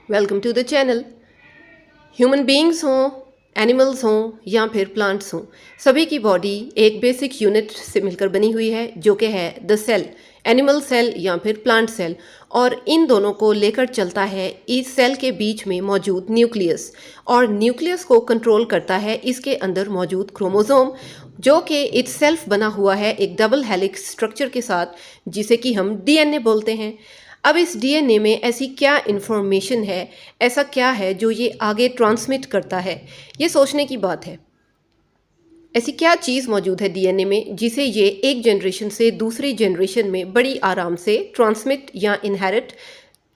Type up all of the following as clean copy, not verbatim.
Welcome to the channel. Human beings हों, animals हों या फिर प्लांट्स हों, सभी की बॉडी एक बेसिक यूनिट से मिलकर बनी हुई है जो कि है द सेल, एनिमल सेल या फिर प्लांट सेल। और इन दोनों को लेकर चलता है इस सेल के बीच में मौजूद न्यूक्लियस, और न्यूक्लियस को कंट्रोल करता है इसके अंदर मौजूद क्रोमोसोम, जो कि इटसेल्फ बना हुआ है एक डबल हेलिक्स स्ट्रक्चर के साथ, जिसे कि हम डीएनए बोलते हैं। अब इस डीएनए में ऐसी क्या इन्फॉर्मेशन है, ऐसा क्या है जो ये आगे ट्रांसमिट करता है, ये सोचने की बात है। ऐसी क्या चीज़ मौजूद है डीएनए में जिसे ये एक जनरेशन से दूसरी जनरेशन में बड़ी आराम से ट्रांसमिट या इनहेरिट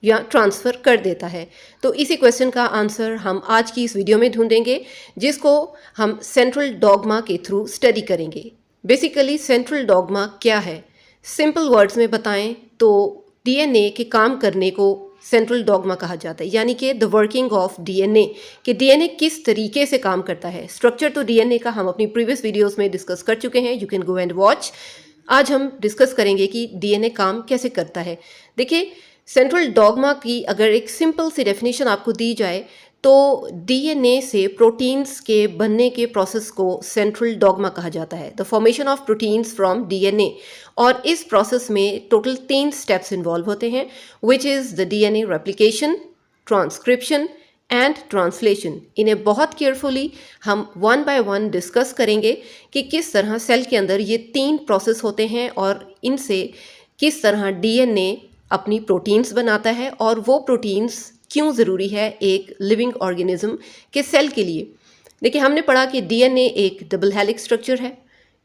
या ट्रांसफ़र कर देता है। तो इसी क्वेश्चन का आंसर हम आज की इस वीडियो में ढूंढेंगे, जिसको हम सेंट्रल डॉगमा के थ्रू स्टडी करेंगे। बेसिकली सेंट्रल डॉगमा क्या है, सिंपल वर्ड्स में बताएं तो डीएनए के काम करने को सेंट्रल डॉगमा कहा जाता है, यानी कि द वर्किंग ऑफ डीएनए, कि डीएनए किस तरीके से काम करता है। स्ट्रक्चर तो डीएनए का हम अपनी प्रीवियस वीडियोस में डिस्कस कर चुके हैं, you can go and watch. आज हम डिस्कस करेंगे कि डीएनए काम कैसे करता है। देखिए, सेंट्रल डॉगमा की अगर एक सिंपल सी डेफिनेशन आपको दी जाए तो डीएनए से प्रोटीन्स के बनने के प्रोसेस को सेंट्रल डॉगमा कहा जाता है, the formation of proteins from DNA. और इस प्रोसेस में टोटल 3 स्टेप्स इन्वॉल्व होते हैं, which is the DNA replication, transcription and translation. इन्हें बहुत केयरफुली हम वन बाय वन डिस्कस करेंगे कि किस तरह सेल के अंदर ये 3 प्रोसेस होते हैं और इनसे किस तरह डीएनए अपनी प्रोटीन्स बनाता है और वो प्रोटीन्स क्यों ज़रूरी है एक लिविंग ऑर्गेनिज्म के सेल के लिए। देखिए, हमने पढ़ा कि डीएनए एक डबल हेलिक्स स्ट्रक्चर है।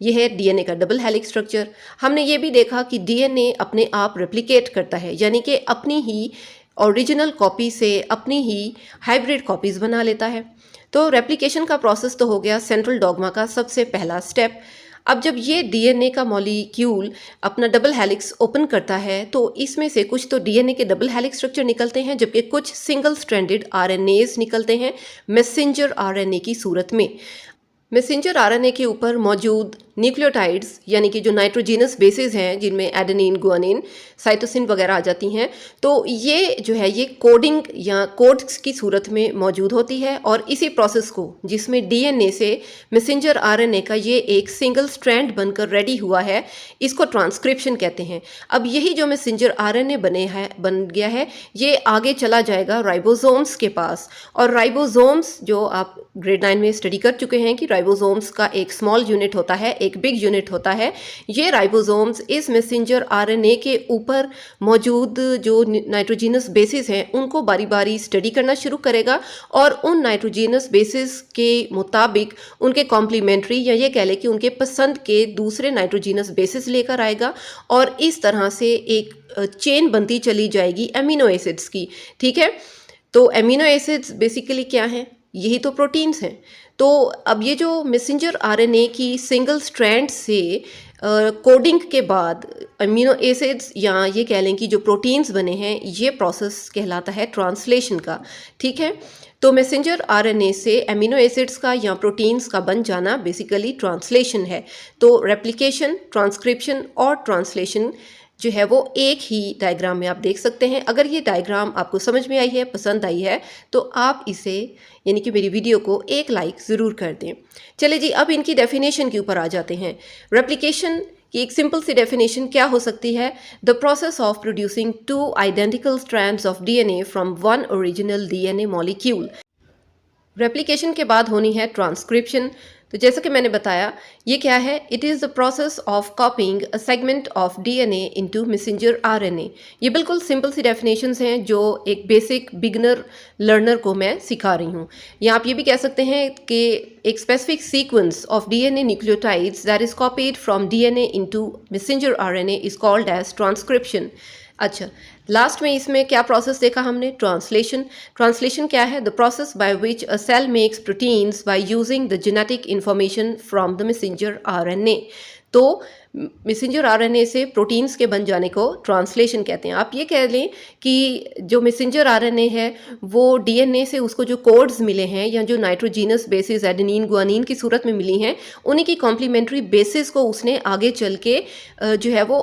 यह है डीएनए का डबल हेलिक्स स्ट्रक्चर। हमने ये भी देखा कि डीएनए अपने आप रेप्लिकेट करता है, यानी कि अपनी ही ओरिजिनल कॉपी से अपनी ही हाइब्रिड कॉपीज़ बना लेता है। तो रेप्लिकेशन का प्रोसेस तो हो गया सेंट्रल डॉगमा का सबसे पहला स्टेप। अब जब ये डीएनए का मॉलिक्यूल अपना डबल हेलिक्स ओपन करता है तो इसमें से कुछ तो डीएनए के डबल हेलिक्स स्ट्रक्चर निकलते हैं, जबकि कुछ सिंगल स्ट्रैंडेड आरएनएज निकलते हैं मैसेंजर आरएनए की सूरत में। मैसेंजर आरएनए के ऊपर मौजूद न्यूक्लियोटाइड्स, यानी कि जो नाइट्रोजीनस बेसेस हैं जिनमें एडेनिन, गुआनिन, साइटोसिन वगैरह आ जाती हैं, तो ये जो है ये कोडिंग या कोड्स की सूरत में मौजूद होती है। और इसी प्रोसेस को, जिसमें डीएनए से मैसेंजर आरएनए का ये एक सिंगल स्ट्रैंड बनकर रेडी हुआ है, इसको ट्रांसक्रिप्शन कहते हैं। अब यही जो मैसेंजर आरएनए बन गया है, ये आगे चला जाएगा राइबोसोम्स के पास। और राइबोसोम्स, जो आप ग्रेड 9 में स्टडी कर चुके हैं कि राइबोसोम्स का एक स्मॉल यूनिट होता है, एक बिग यूनिट होता है। ये राइबोसोम्स इस मैसेंजर आरएनए के ऊपर मौजूद जो नाइट्रोजीनस बेसिस हैं उनको बारी बारी स्टडी करना शुरू करेगा और उन नाइट्रोजीनस बेसिस के मुताबिक उनके कॉम्प्लीमेंट्री, या ये कह लें कि उनके पसंद के दूसरे नाइट्रोजीनस बेसिस लेकर आएगा। और इस तरह से एक चेन बनती चली जाएगी एमिनो एसिड्स की। ठीक है, तो एमिनो एसिड्स बेसिकली क्या हैं? यही तो प्रोटीन्स हैं। तो अब ये जो मैसेंजर आरएनए की सिंगल स्ट्रैंड से कोडिंग के बाद अमीनो एसिड्स, या ये कह लें कि जो प्रोटीन्स बने हैं, ये प्रोसेस कहलाता है ट्रांसलेशन का। ठीक है, तो मैसेंजर आरएनए से अमीनो एसिड्स का या प्रोटीन्स का बन जाना बेसिकली ट्रांसलेशन है। तो रेप्लिकेशन, ट्रांसक्रिप्शन और ट्रांसलेशन जो है वो एक ही डायग्राम में आप देख सकते हैं। अगर ये डायग्राम आपको समझ में आई है, पसंद आई है, तो आप इसे, यानी कि मेरी वीडियो को एक लाइक ज़रूर कर दें। चलिए जी, अब इनकी डेफिनेशन के ऊपर आ जाते हैं। रेप्लिकेशन की एक सिंपल सी डेफिनेशन क्या हो सकती है? The process of producing 2 identical strands of DNA from 1 original DNA molecule. Replication के बाद होनी है ट्रांसक्रिप्शन। तो जैसा कि मैंने बताया, ये क्या है? It is the process of कॉपिंग a segment of DNA into messenger RNA. ये बिल्कुल सिंपल सी डेफिनेशंस हैं जो एक बेसिक बिगनर लर्नर को मैं सिखा रही हूँ। या आप ये भी कह सकते हैं कि एक specific sequence of DNA nucleotides that is copied from DNA into messenger RNA is called as transcription. अच्छा, लास्ट में इसमें क्या प्रोसेस देखा हमने? ट्रांसलेशन। ट्रांसलेशन क्या है? The process by which a cell makes proteins by using the genetic information from the messenger RNA. तो messenger RNA से प्रोटीन्स के बन जाने को ट्रांसलेशन कहते हैं। आप ये कह लें कि जो मैसेंजर आरएनए है वो डीएनए से उसको जो कोड्स मिले हैं, या जो नाइट्रोजीनस बेसिस एडेनिन, गुआनिन की सूरत में मिली हैं, उन्हीं की कॉम्प्लीमेंट्री बेसिस को उसने आगे चल के जो है वो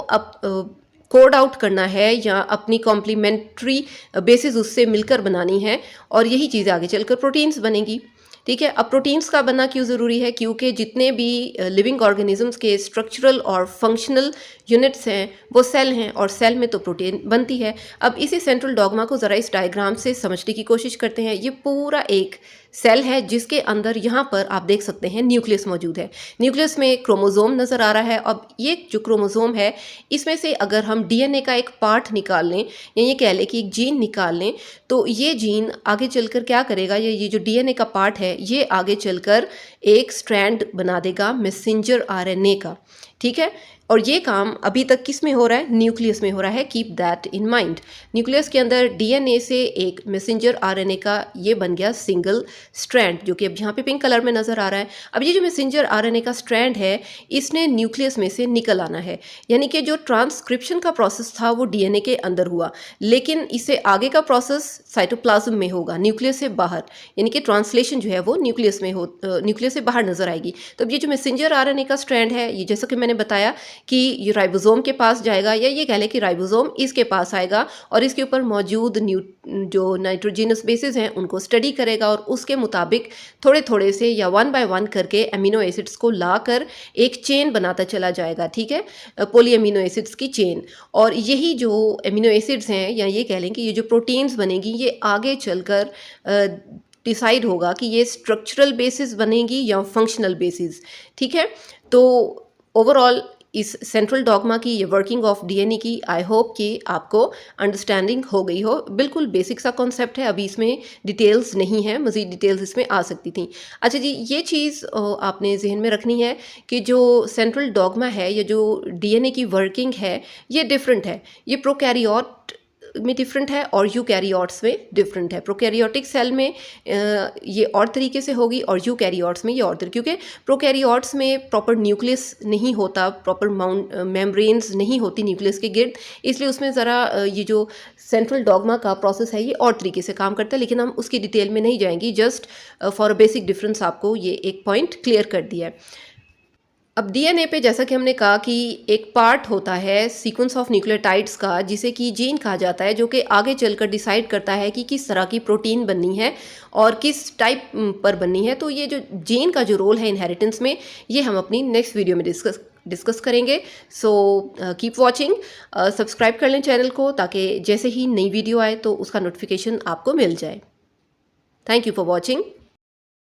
कोड आउट करना है या अपनी कॉम्प्लीमेंट्री बेसिस उससे मिलकर बनानी है, और यही चीज़ आगे चलकर प्रोटीन्स बनेगी। ठीक है, अब प्रोटीन्स का बनना क्यों ज़रूरी है? क्योंकि जितने भी लिविंग ऑर्गेनिजम्स के स्ट्रक्चरल और फंक्शनल यूनिट्स हैं वो सेल हैं, और सेल में तो प्रोटीन बनती है। अब इसी सेंट्रल डॉगमा को ज़रा इस डायग्राम से समझने की कोशिश करते हैं। ये पूरा एक सेल है जिसके अंदर यहाँ पर आप देख सकते हैं न्यूक्लियस मौजूद है। न्यूक्लियस में क्रोमोसोम नज़र आ रहा है। अब ये जो क्रोमोसोम है इसमें से अगर हम डीएनए का एक पार्ट निकाल लें या ये कह लें कि एक जीन निकाल लें, तो ये जीन आगे चलकर क्या करेगा, ये जो डीएनए का पार्ट है ये आगे चलकर एक स्ट्रैंड बना देगा मैसेंजर आरएनए का। ठीक है, और ये काम अभी तक किस में हो रहा है? न्यूक्लियस में हो रहा है। Keep that in mind. Nucleus के अंदर डीएनए से एक मैसेंजर आरएनए का ये बन गया सिंगल स्ट्रैंड, जो कि अब यहाँ पे पिंक कलर में नज़र आ रहा है। अब ये जो मैसेंजर आरएनए का स्ट्रैंड है इसने न्यूक्लियस में से निकल आना है, यानी कि जो ट्रांसक्रिप्शन का प्रोसेस था वो डीएनए के अंदर हुआ, लेकिन इससे आगे का प्रोसेस साइटोप्लाज्म में होगा, न्यूक्लियस से बाहर, यानी कि ट्रांसलेशन जो है वो न्यूक्लियस में न्यूक्लियस से बाहर नज़र आएगी। तो अब ये जो मैसेंजर आरएनए का स्ट्रैंड है, ये जैसा कि मैंने बताया कि ये राइबोसोम के पास जाएगा, या ये कह लें कि राइबोसोम इसके पास आएगा और इसके ऊपर मौजूद जो नाइट्रोजिनस बेसिस हैं उनको स्टडी करेगा, और उसके मुताबिक थोड़े थोड़े से या 1 बाय 1 करके अमीनो एसिड्स को लाकर एक चेन बनाता चला जाएगा। ठीक है, पॉली अमीनो एसिड्स की चेन। और यही जो अमीनो एसिड्स हैं, या ये कह लें कि ये जो प्रोटीन्स बनेगी, ये आगे चलकर डिसाइड होगा कि ये स्ट्रक्चरल बेसिस बनेगी या फंक्शनल बेसिस। ठीक है, तो ओवरऑल इस सेंट्रल डॉगमा की, ये वर्किंग ऑफ डीएनए की, आई होप कि आपको अंडरस्टैंडिंग हो गई हो। बिल्कुल बेसिक सा कॉन्सेप्ट है, अभी इसमें डिटेल्स नहीं है, मज़ीद डिटेल्स इसमें आ सकती थी। अच्छा जी, ये चीज़ आपने जहन में रखनी है कि जो सेंट्रल डॉगमा है या जो डीएनए की वर्किंग है ये डिफरेंट है। ये प्रोकैरियोट में डिफरेंट है और यूकैरियोट्स में डिफरेंट है। प्रोकैरियोटिक सेल में ये और तरीके से होगी और यूकैरियोट्स में ये और तरीके, क्योंकि प्रोकैरियोट्स में प्रॉपर न्यूक्लियस नहीं होता, प्रॉपर मेम्ब्रेन्स नहीं होती न्यूक्लियस के गिर्द, इसलिए उसमें ज़रा ये जो सेंट्रल डॉगमा का प्रोसेस है ये और तरीके से काम करता है, लेकिन हम उसकी डिटेल में नहीं जाएंगी। Just for a basic difference आपको ये एक पॉइंट क्लियर कर दिया है। अब डीएनए पे जैसा कि हमने कहा कि एक पार्ट होता है सीक्वेंस ऑफ न्यूक्लियोटाइड्स का, जिसे कि जीन कहा जाता है, जो कि आगे चलकर डिसाइड करता है कि किस तरह की प्रोटीन बननी है और किस टाइप पर बननी है। तो ये जो जीन का जो रोल है इनहेरिटेंस में, ये हम अपनी नेक्स्ट वीडियो में डिस्कस करेंगे। सो कीप वॉचिंग, सब्सक्राइब कर लें चैनल को, ताकि जैसे ही नई वीडियो आए तो उसका नोटिफिकेशन आपको मिल जाए। Thank you for watching.